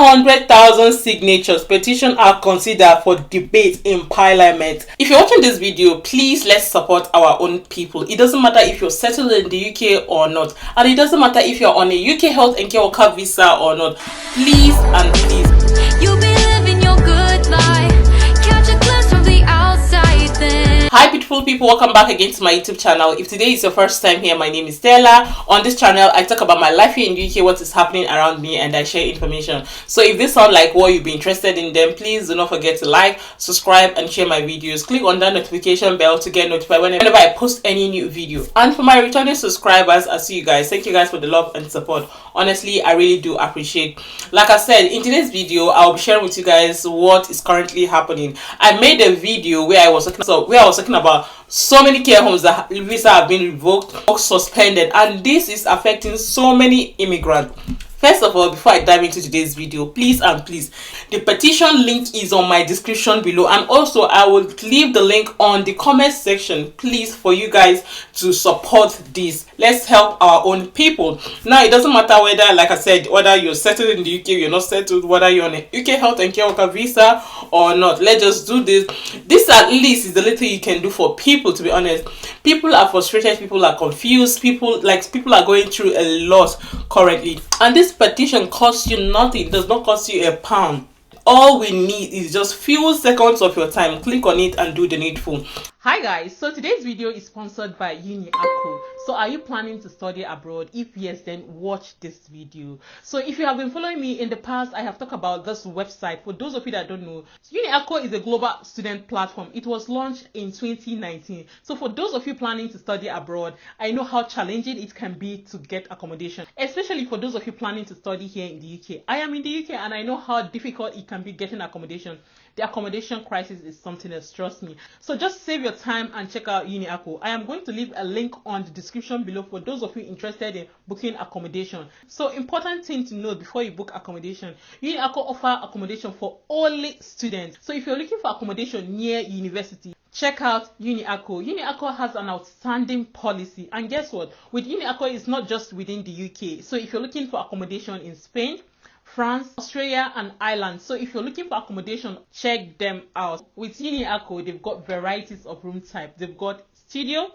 300,000 signatures. Petition are considered for debate in Parliament. If you're watching this video, please let's support our own people. It doesn't matter if you're settled in the UK or not, and it doesn't matter if you're on a UK health and care worker visa or not. Please and please. You'll be living your good life. Catch a glimpse from the outside then. Hi beautiful people, welcome back again to my YouTube channel. If today is your first time here, my name is Stella. On this channel, I talk about my life here in the UK, what is happening around me, and I share information. So if this sounds like what you'd be interested in, then please do not forget to like, subscribe, and share my videos. Click on that notification bell to get notified whenever I post any new video. And for my returning subscribers, I see you guys. Thank you guys for the love and support. Honestly, I really do appreciate. Like I said, in today's video, I'll be sharing with you guys what is currently happening. I made a video where I was talking about so many care homes that visa have been revoked or suspended, and this is affecting so many immigrants. First of all, before I dive into today's video, please and please, the petition link is on my description below, and also I will leave the link on the comment section, please, for you guys to support this. Let's help our own people. Now, it doesn't matter whether, like I said, whether you're settled in the UK, you're not settled, whether you're on a UK health and care worker visa or not. Let's just do this. This at least is the little you can do for people, to be honest. People are frustrated, people are confused, people are going through a lot currently, and this petition costs you nothing. It does not cost you a pound. All we need is just few seconds of your time. Click on it and do the needful. Hi guys, so today's video is sponsored by Uniacco. So are you planning to study abroad? If yes, then watch this video. So if you have been following me in the past, I have talked about this website. For those of you that don't know, Uniacco is a global student platform. It was launched in 2019. So for those of you planning to study abroad, I know how challenging it can be to get accommodation, especially for those of you planning to study here in the UK. I am in the UK and I know how difficult it can be getting accommodation. The accommodation crisis is something else, trust me. So just save your time and check out Uniacco. I am going to leave a link on the description below for those of you interested in booking accommodation. So important thing to know before you book accommodation, Uniacco offer accommodation for only students. So if you're looking for accommodation near university, check out Uniacco. Uniacco has an outstanding policy, and guess what? With Uniacco, it's not just within the UK. So if you're looking for accommodation in Spain, France, Australia, and Ireland. So if you're looking for accommodation, check them out. With Uniacco, they've got varieties of room type. They've got studio,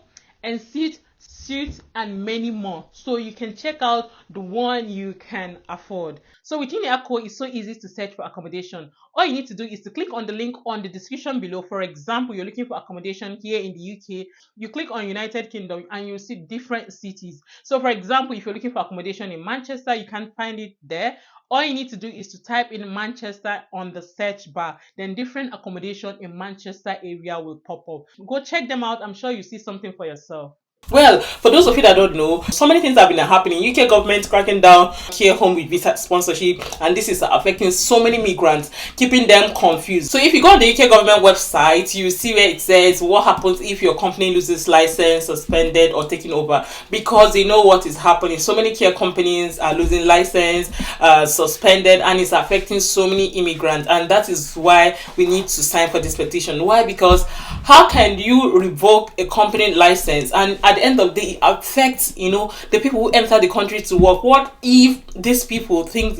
and suite, and many more. So you can check out the one you can afford. So with Uniacco, it's so easy to search for accommodation. All you need to do is to click on the link on the description below. For example, you're looking for accommodation here in the UK. You click on United Kingdom and you'll see different cities. So for example, if you're looking for accommodation in Manchester, you can't find it there. All you need to do is to type in Manchester on the search bar. Then different accommodation in Manchester area will pop up. Go check them out. I'm sure you see something for yourself. Well, for those of you that don't know, so many things have been happening. UK government cracking down care home with visa sponsorship, and this is affecting so many migrants, keeping them confused. So if you go on the UK government website, you see where it says what happens if your company loses license, suspended, or taken over, because they know what is happening. So many care companies are losing license, suspended, and it's affecting so many immigrants, and that is why we need to sign for this petition. Why? Because how can you revoke a company license, and at the end of the day, it affects, the people who enter the country to work? What if these people think,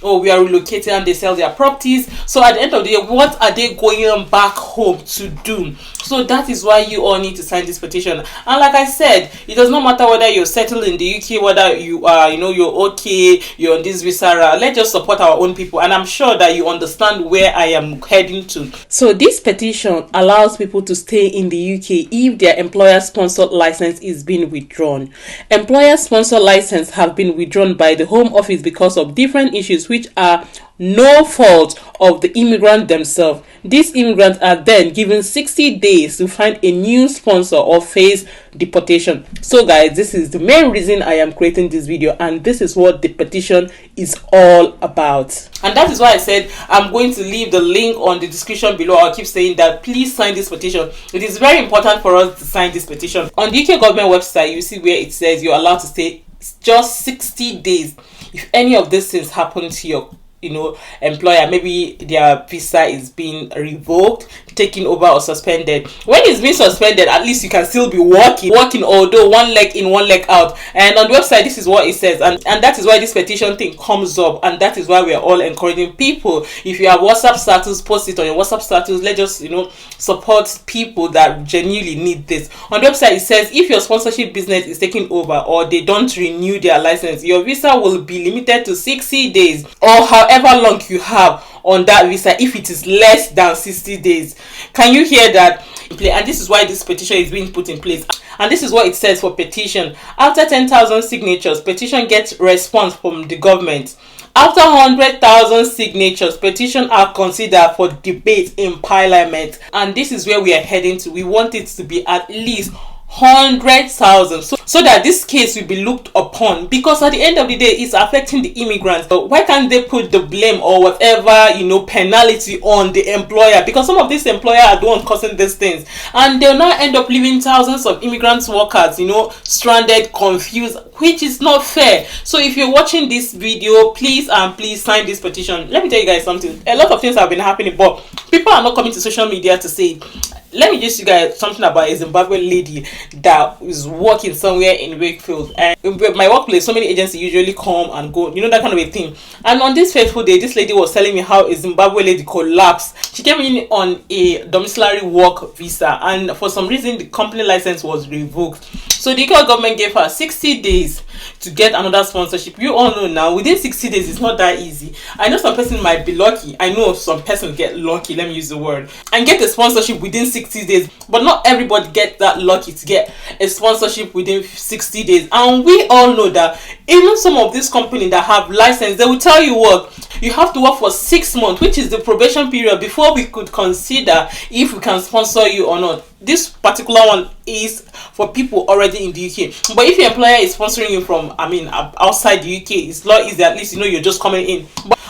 oh, we are relocating, and they sell their properties? So at the end of the day, what are they going back home to do? So that is why you all need to sign this petition. And like I said, it does not matter whether you're settled in the UK, whether you are, you're okay, you're on this visa. Let's just support our own people, and I'm sure that you understand where I am heading to. So this petition allows people to stay in the UK if their employer-sponsored license is being withdrawn. Employer-sponsored license have been withdrawn by the Home Office because of different issues which are no fault of the immigrant themselves. These immigrants are then given 60 days to find a new sponsor or face deportation. So guys, this is the main reason I am creating this video, and this is what the petition is all about. And that is why I said I'm going to leave the link on the description below. I'll keep saying that please sign this petition. It is very important for us to sign this petition. On the UK government website, you see where it says you're allowed to stay just 60 days. If any of these things happen to your employer, maybe their visa is being revoked, taken over, or suspended. When it's being suspended, at least you can still be working, although one leg in, one leg out. And on the website, this is what it says, and that is why this petition thing comes up, and that is why we are all encouraging people. If you have WhatsApp status, post it on your WhatsApp status. Let's just support people that genuinely need this. On the website, it says if your sponsorship business is taken over or they don't renew their license, your visa will be limited to 60 days or however long you have on that visa if it is less than 60 days. Can you hear that? And this is why this petition is being put in place. And this is what it says for petition. After 10,000 signatures, petition gets response from the government. After 100,000 signatures, petition are considered for debate in parliament. And this is where we are heading to. We want it to be at least 100,000 so that this case will be looked upon, because at the end of the day it's affecting the immigrants. So why can't they put the blame or whatever penalty on the employer? Because some of these employers are the ones causing these things, and they'll now end up leaving thousands of immigrants workers stranded, confused, which is not fair. So if you're watching this video, please sign this petition. Let me tell you guys something. A lot of things have been happening, but people are not coming to social media to say it. Let me just you guys something about a Zimbabwean lady that is working somewhere in Wakefield. And in my workplace, so many agencies usually come and go, that kind of a thing. And on this fateful day, this lady was telling me how a Zimbabwean lady collapsed. She came in on a domiciliary work visa, and for some reason the company license was revoked. So the UK government gave her 60 days to get another sponsorship. You all know now, within 60 days, it's not that easy. I know some person might be lucky. I know some person get lucky, let me use the word, and get a sponsorship within 60 days. But not everybody gets that lucky to get a sponsorship within 60 days. And we all know that even some of these companies that have license, they will tell you what, you have to work for 6 months, which is the probation period, before we could consider if we can sponsor you or not. This particular one is for people already in the UK. But if your employer is sponsoring you from, outside the UK, it's a lot easier. At least you're just coming in.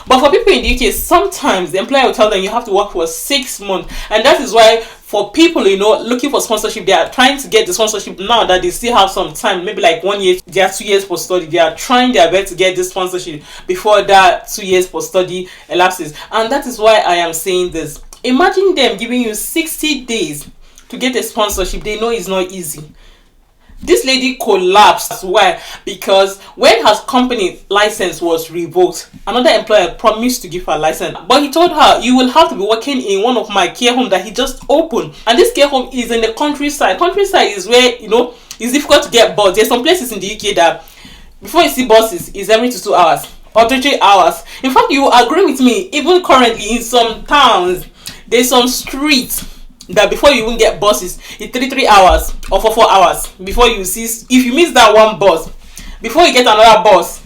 But for people in the UK, sometimes the employer will tell them you have to work for 6 months, and that is why for people looking for sponsorship, they are trying to get the sponsorship now that they still have some time, maybe like 1 year, they are 2 years post study. They are trying their best to get this sponsorship before that 2 years post study elapses. And that is why I am saying this. Imagine them giving you 60 days to get a sponsorship. They know it's not easy. This lady collapsed. Why? Because when her company license was revoked, another employer promised to give her a license, but he told her, you will have to be working in one of my care homes that he just opened. And this care home is in the countryside. Countryside is where it's difficult to get bus. There's some places in the UK that before you see buses, it's every 2 hours or 3 hours. In fact, you agree with me, even currently in some towns, there's some streets that before you even get buses, it's 3 hours or 4 hours before you see. If you miss that one bus, before you get another bus,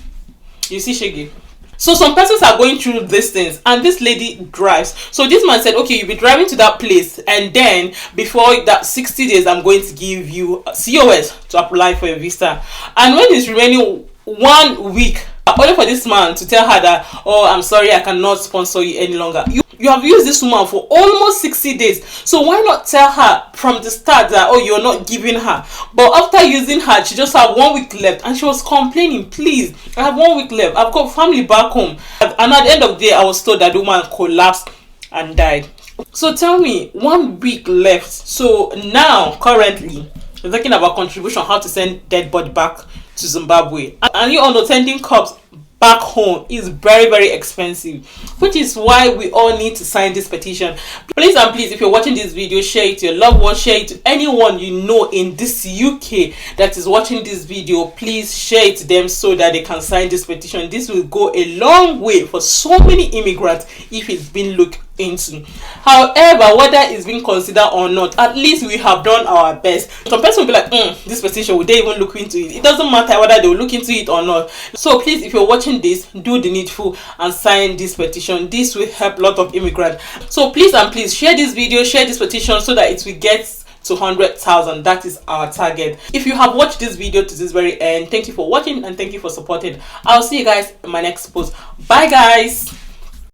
you see shaggy. So some persons are going through these things, and this lady drives. So this man said, okay, you'll be driving to that place, and then before that 60 days, I'm going to give you a COS to apply for a visa. And when it's remaining 1 week, only for this man to tell her that, oh, I'm sorry, I cannot sponsor you any longer. You have used this woman for almost 60 days. So why not tell her from the start that, oh, you're not giving her? But after using her, she just had 1 week left, and she was complaining, please, I have 1 week left. I've got family back home. And at the end of the day, I was told that the woman collapsed and died. So tell me, 1 week left. So now, currently, we're talking about contribution, how to send dead body back to Zimbabwe. And you all know, sending corpse back home is very, very expensive, which is why we all need to sign this petition. Please and please, if you're watching this video, share it to your loved ones, share it to anyone you know in this UK that is watching this video. Please share it to them so that they can sign this petition. This will go a long way for so many immigrants if it's been looked into. However, whether it's being considered or not, at least we have done our best. Some person will be like, this petition, would they even look into it? It doesn't matter whether they will look into it or not. So please, if you're watching this, do the needful and sign this petition. This will help a lot of immigrants. So please and please, share this video, share this petition so that it will get to 100,000. That is our target. If you have watched this video to this very end, thank you for watching and thank you for supporting. I'll see you guys in my next post. Bye guys.